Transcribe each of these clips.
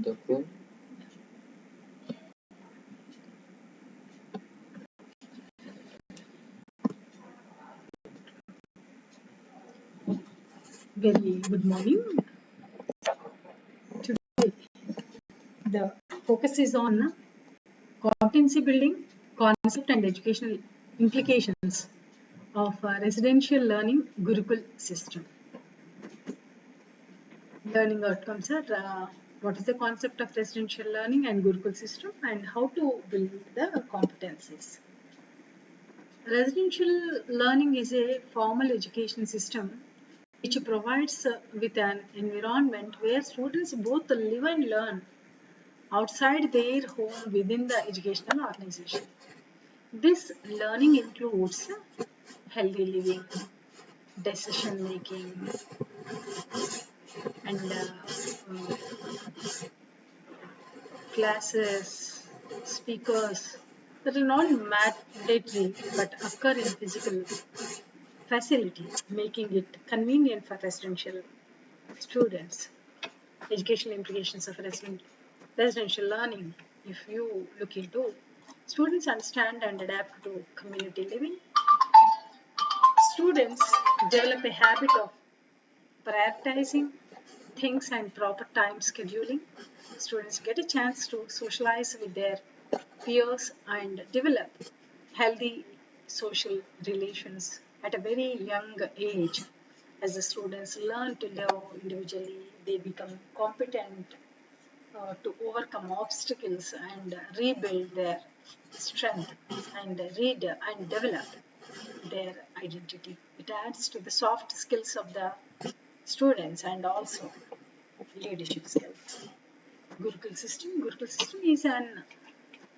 Okay. Very good morning. Today, the focus is on competency building, concept and educational implications of residential learning Gurukul system. Learning outcomes are what is the concept of residential learning and Gurukul system and how to build the competencies. Residential learning is a formal education system which provides with an environment where students both live and learn outside their home within the educational organization. This learning includes healthy living, decision making, and classes, speakers that are not mandatory but occur in physical facility, making it convenient for residential students. Educational implications of residential learning, if you look into, students understand and adapt to community living. Students develop a habit of prioritizing things and proper time scheduling. Students get a chance to socialize with their peers and develop healthy social relations at a very young age. As the students learn to live individually, they become competent to overcome obstacles and rebuild their strength and read and develop their identity. It adds to the soft skills of the students and also leadership skills. Gurukul system is an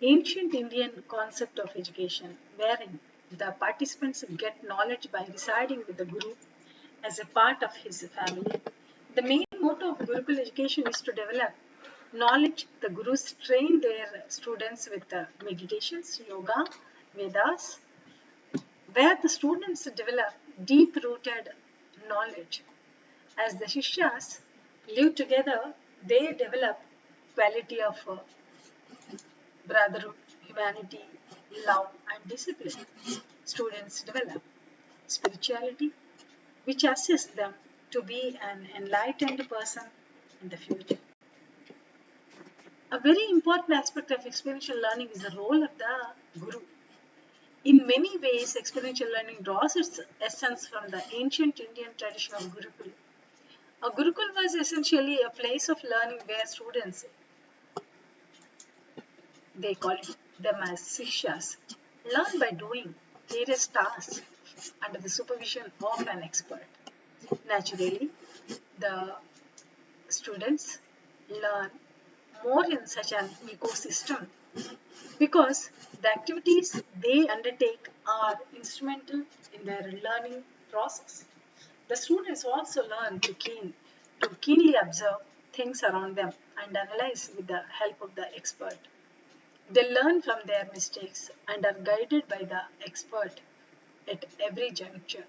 ancient Indian concept of education wherein the participants get knowledge by residing with the Guru as a part of his family. The main motto of Gurukul education is to develop knowledge. The Gurus train their students with meditations, yoga, Vedas, where the students develop deep-rooted knowledge. As the Shishyas live together, they develop quality of brotherhood, humanity, love, and discipline. Students develop spirituality, which assists them to be an enlightened person in the future. A very important aspect of experiential learning is the role of the Guru. In many ways, experiential learning draws its essence from the ancient Indian tradition of Gurukul. A Gurukul was essentially a place of learning where students, they call them as Sishyas, learn by doing various tasks under the supervision of an expert. Naturally, the students learn more in such an ecosystem because the activities they undertake are instrumental in their learning process. The students also learn to keenly observe things around them and analyze with the help of the expert. They learn from their mistakes and are guided by the expert at every juncture.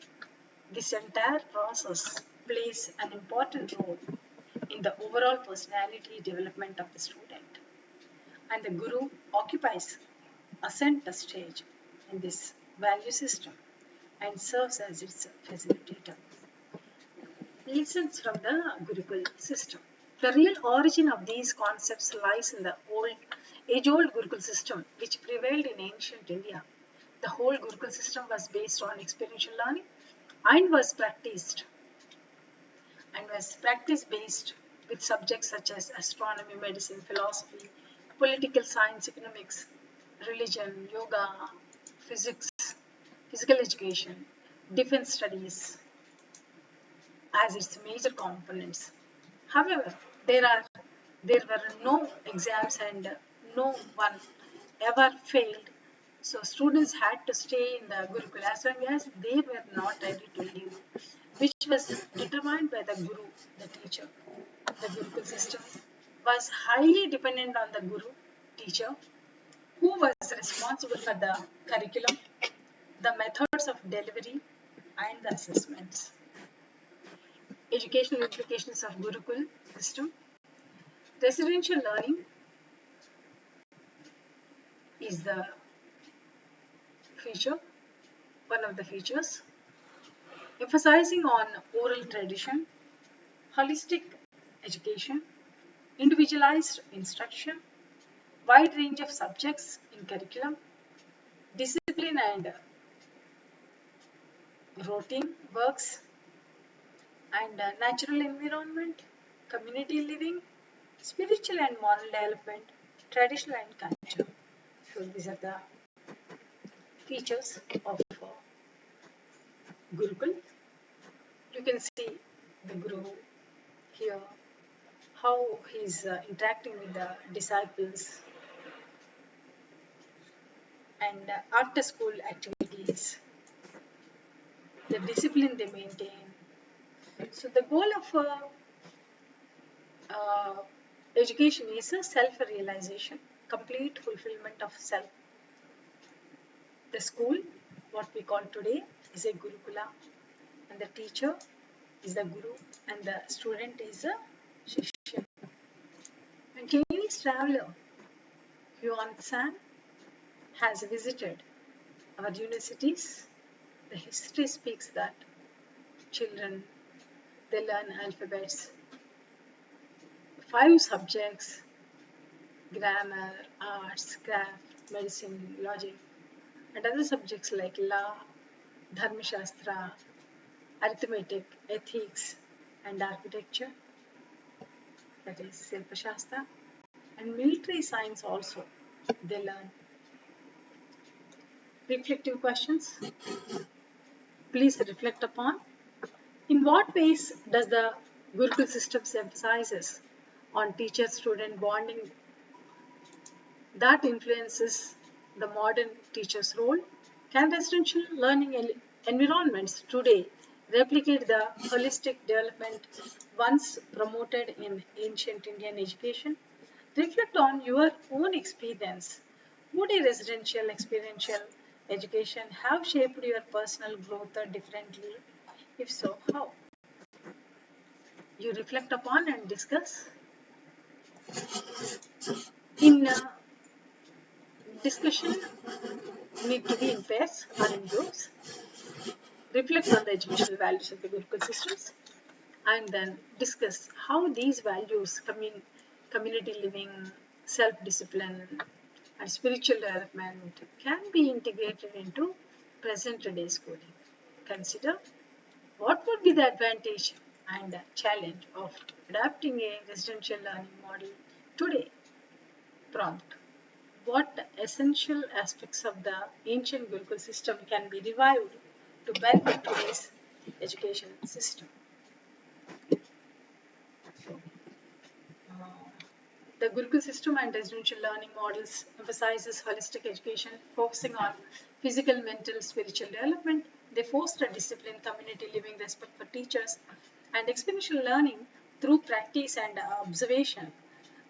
This entire process plays an important role in the overall personality development of the student, and the Guru occupies a center stage in this value system and serves as its facilitator. Lessons from the Gurukul system. The real origin of these concepts lies in the age-old Gurukul system which prevailed in ancient India. The whole Gurukul system was based on experiential learning and was practice based with subjects such as astronomy, medicine, philosophy, political science, economics, religion, yoga, physics, physical education, defense studies as its major components. However, there were no exams and no one ever failed. So students had to stay in the Gurukul as long as they were not ready to leave, which was determined by the Guru, the teacher. The Gurukul system was highly dependent on the Guru, teacher, who was responsible for the curriculum, the methods of delivery, and the assessments. Educational implications of Gurukul system. Residential learning is the feature, one of the features, emphasizing on oral tradition, holistic education, individualized instruction, wide range of subjects in curriculum, discipline and routine works, and natural environment, community living, spiritual and moral development, traditional and culture. So these are the features of Gurukul. You can see the Guru here, how he is interacting with the disciples and after school activities, the discipline they maintain. So the goal of uh, education is a self-realization, complete fulfillment of self. The school, what we call today, is a Gurukula, and the teacher is the Guru, and the student is a Shishya. And Chinese traveler Yuan San has visited our universities. The history speaks that children they learn alphabets, 5 subjects: grammar, arts, craft, medicine, logic, and other subjects like law, dharma shastra, arithmetic, ethics, and architecture, that is Silpa Shastra, and military science also they learn. Reflective questions. Please reflect upon. In what ways does the Gurukul system emphasizes on teacher-student bonding that influences the modern teacher's role? Can residential learning environments today replicate the holistic development once promoted in ancient Indian education? Reflect on your own experience. Would a residential experiential education have shaped your personal growth differently? If so, how? You reflect upon and discuss. In discussion, need to be in pairs or in groups. Reflect on the educational values of the Gurukul systems and then discuss how these values, community living, self-discipline, and spiritual development can be integrated into present day schooling. Consider what would be the advantage and challenge of adapting a residential learning model today. Prompt: what essential aspects of the ancient Gurukul system can be revived to benefit today's education system? The Gurukul system and residential learning models emphasizes holistic education, focusing on physical, mental, spiritual development. They foster discipline, community living, respect for teachers, and experiential learning through practice and observation.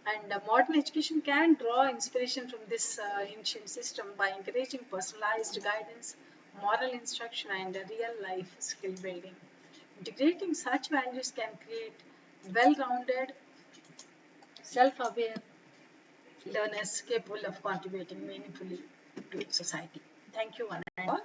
And modern education can draw inspiration from this ancient system by encouraging personalized guidance, moral instruction, and real life skill building. Integrating such values can create well rounded, self aware learners capable of contributing meaningfully to society. Thank you, one and all.